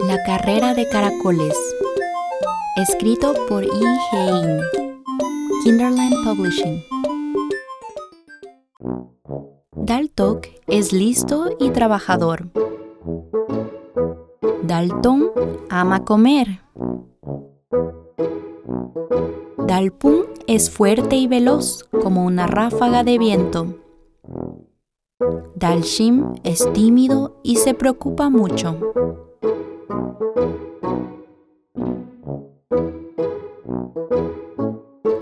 La carrera de caracoles. Escrito por E. Hein. Kinderland Publishing. Daltok es listo y trabajador. Dalton ama comer. Dalpun es fuerte y veloz como una ráfaga de viento. Dalshim es tímido y se preocupa mucho.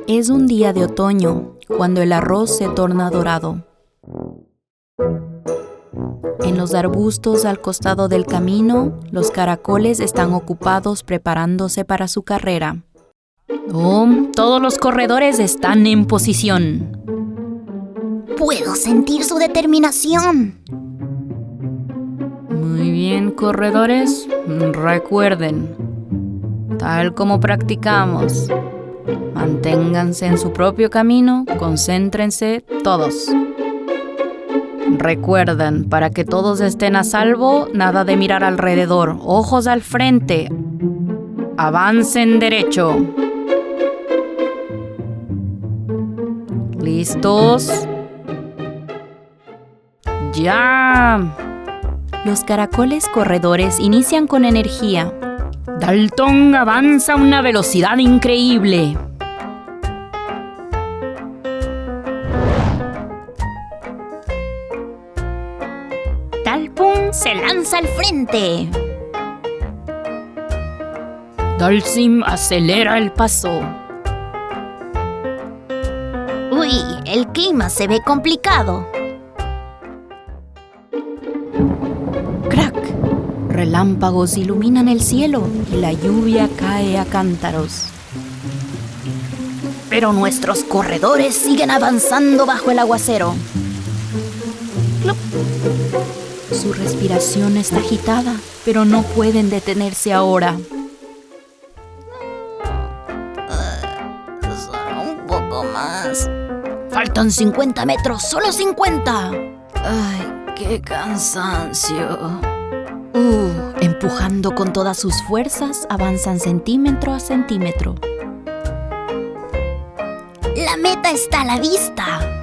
Es un día de otoño, cuando el arroz se torna dorado. En los arbustos al costado del camino, los caracoles están ocupados preparándose para su carrera. ¡Oh! Todos los corredores están en posición. ¡Puedo sentir su determinación! Muy bien, corredores. Recuerden, tal como practicamos, manténganse en su propio camino, concéntrense todos. Recuerden, para que todos estén a salvo, nada de mirar alrededor, ojos al frente. Avancen derecho. ¿Listos? ¡Ya! Los caracoles corredores inician con energía. Dalton avanza a una velocidad increíble. Dalpun se lanza al frente. Dalshim acelera el paso. ¡Uy! El clima se ve complicado. ¡Crack! Relámpagos iluminan el cielo y la lluvia cae a cántaros. Pero nuestros corredores siguen avanzando bajo el aguacero. ¡Clup! Su respiración está agitada, pero no pueden detenerse ahora. Solo un poco más. Faltan 50 metros, solo 50. ¡Ay, qué cansancio! Empujando con todas sus fuerzas, avanzan centímetro a centímetro. La meta está a la vista.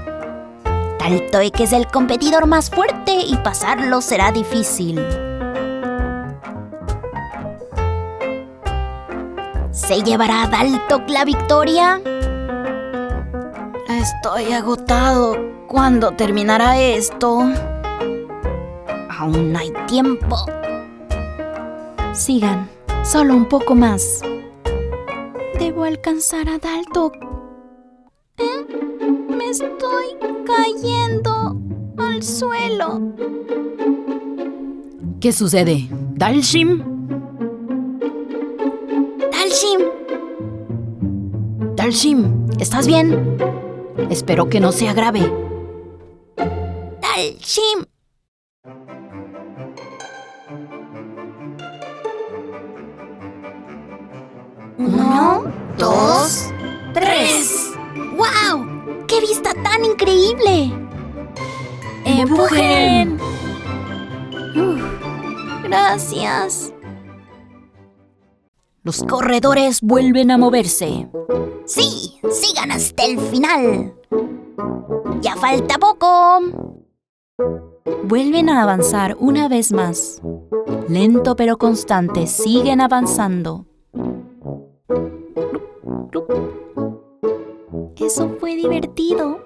Daltok es el competidor más fuerte y pasarlo será difícil. ¿Se llevará Daltok la victoria? Estoy agotado. ¿Cuándo terminará esto? Aún hay tiempo. Sigan, solo un poco más. Debo alcanzar a Daltok. Me estoy cayendo al suelo. ¿Qué sucede? ¿Dalshim? ¡Dalshim! Dalshim, ¿estás bien? Espero que no sea grave. ¡Dalshim! Uno, dos, tres. ¡Wow! ¡Qué vista tan increíble! ¡Empujen! Gracias. Los corredores vuelven a moverse. Sí, sigan hasta el final. Ya falta poco. Vuelven a avanzar una vez más. Lento pero constante, siguen avanzando. Eso fue divertido,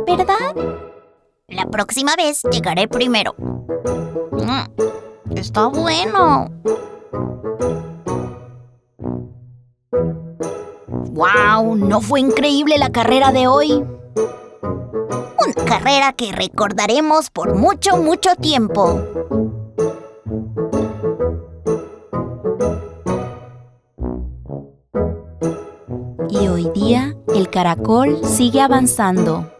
¿verdad? La próxima vez llegaré primero. Está bueno. ¡Wow! ¿No fue increíble la carrera de hoy? Una carrera que recordaremos por mucho, mucho tiempo. Y hoy día, el caracol sigue avanzando.